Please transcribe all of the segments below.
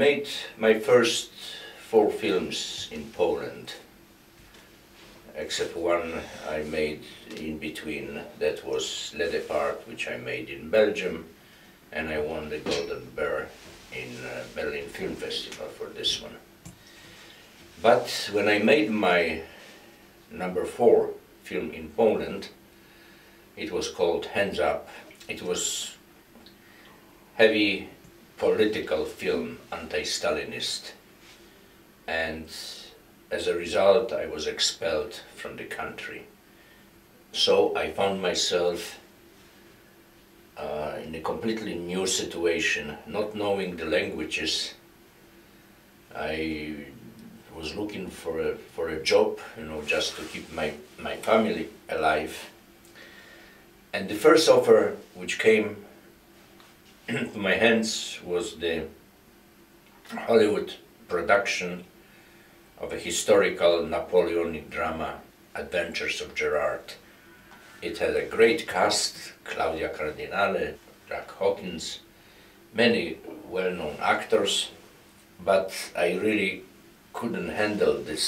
made my first 4 films in Poland, except one I made in between. That was Le Depart, which I made in Belgium, and I won the Golden Bear in Berlin Film Festival for this one. But when I made my number 4 film in Poland, it was called Hands Up. It was heavy political film, anti-Stalinist, and as a result I was expelled from the country. So I found myself in a completely new situation, not knowing the languages. I was looking for a job, you know, just to keep my family alive. And the first offer which came to my hands was the Hollywood production of a historical Napoleonic drama, Adventures of Gerard. It had a great cast: Claudia Cardinale, Jack Hawkins, many well-known actors, but I really couldn't handle this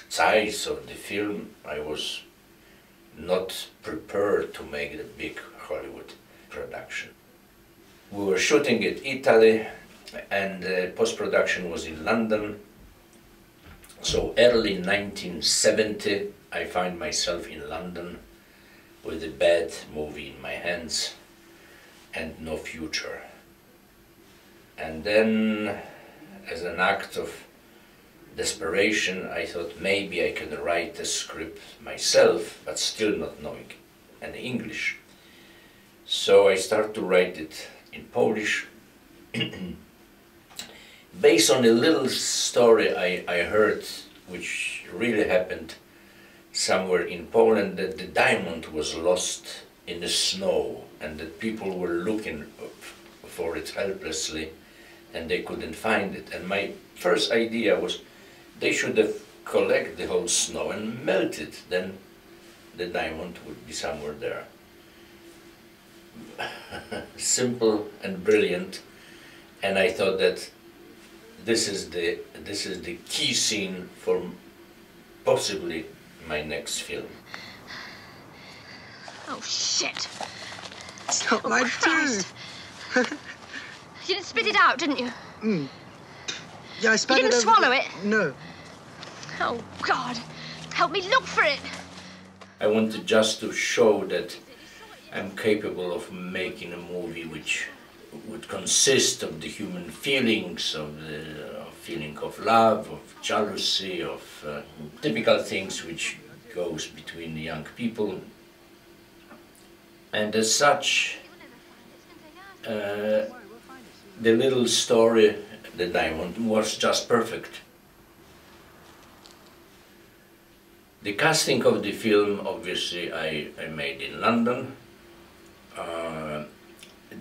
size of the film. I was not prepared to make the big Hollywood production. We were shooting in Italy, and post-production was in London. So early 1970 I find myself in London with a bad movie in my hands and no future. And then, as an act of desperation, I thought maybe I can write a script myself, but still not knowing any English. So I started to write it in Polish, based on a little story I heard, which really happened somewhere in Poland, that the diamond was lost in the snow and that people were looking for it helplessly and they couldn't find it. And my first idea was they should have collected the whole snow and melt it, then the diamond would be somewhere there. Simple and brilliant, and I thought that this is the key scene for possibly my next film. Oh shit! It's not my tooth. You didn't spit it out, didn't you? Yeah, I spat You didn't swallow it? No. Oh God! Help me look for it. I wanted just to show that I'm capable of making a movie which would consist of the human feelings, of the feeling of love, of jealousy, of typical things which goes between young people. And as such, the little story, The Diamond, was just perfect. The casting of the film, obviously, I made in London.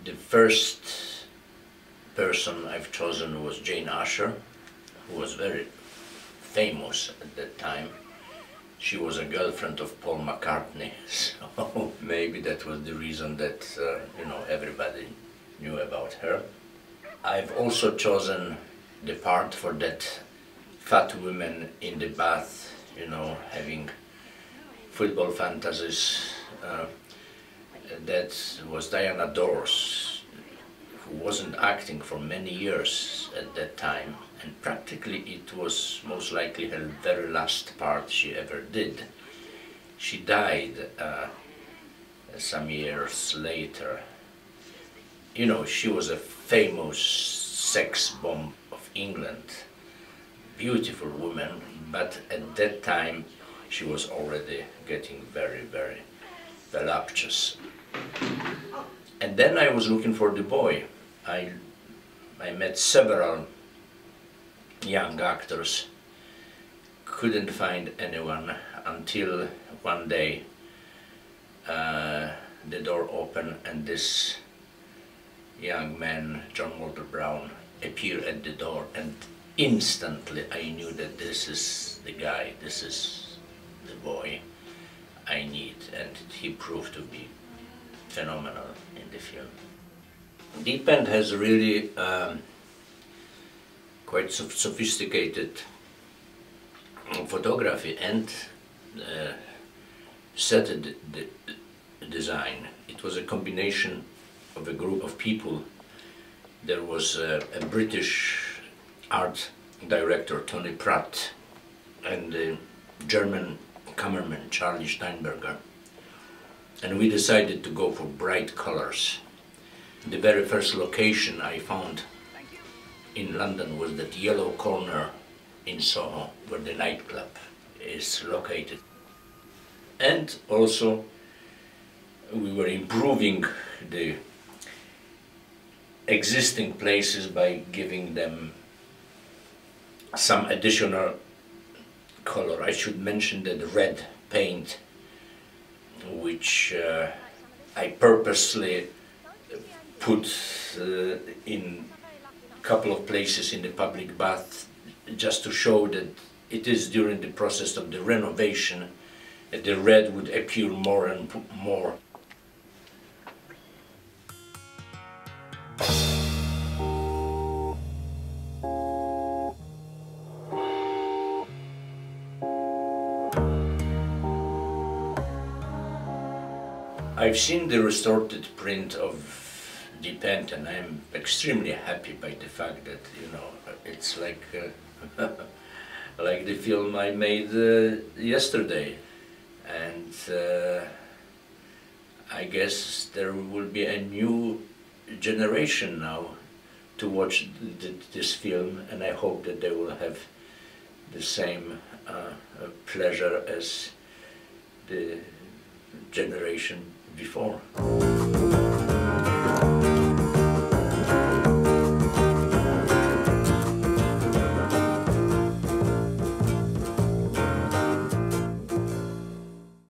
The first person I've chosen was Jane Asher, who was very famous at that time. She was a girlfriend of Paul McCartney, so maybe that was the reason that you know, everybody knew about her. I've also chosen the part for that fat woman in the bath, you know, having football fantasies. That was Diana Dors, who wasn't acting for many years at that time, and practically it was most likely her very last part she ever did. She died some years later. You know, she was a famous sex bomb of England, beautiful woman, but at that time she was already getting very, very voluptuous. And then I was looking for the boy. I met several young actors, couldn't find anyone until one day the door opened and this young man, John Walter Brown, appeared at the door, and instantly I knew that this is the guy, this is the boy I need, and he proved to be phenomenal in the film. Deep End has really quite sophisticated photography and set design. It was a combination of a group of people. There was a British art director, Tony Pratt, and the German cameraman, Charlie Steinberger. And we decided to go for bright colors. The very first location I found in London was that yellow corner in Soho, where the nightclub is located. And also we were improving the existing places by giving them some additional color. I should mention that red paint, which I purposely put in a couple of places in the public bath, just to show that it is during the process of the renovation that the red would appear more and more. I've seen the restored print of the paint, and I'm extremely happy by the fact that, you know, it's like like the film I made yesterday, and I guess there will be a new generation now to watch this film, and I hope that they will have the same pleasure as the generation before.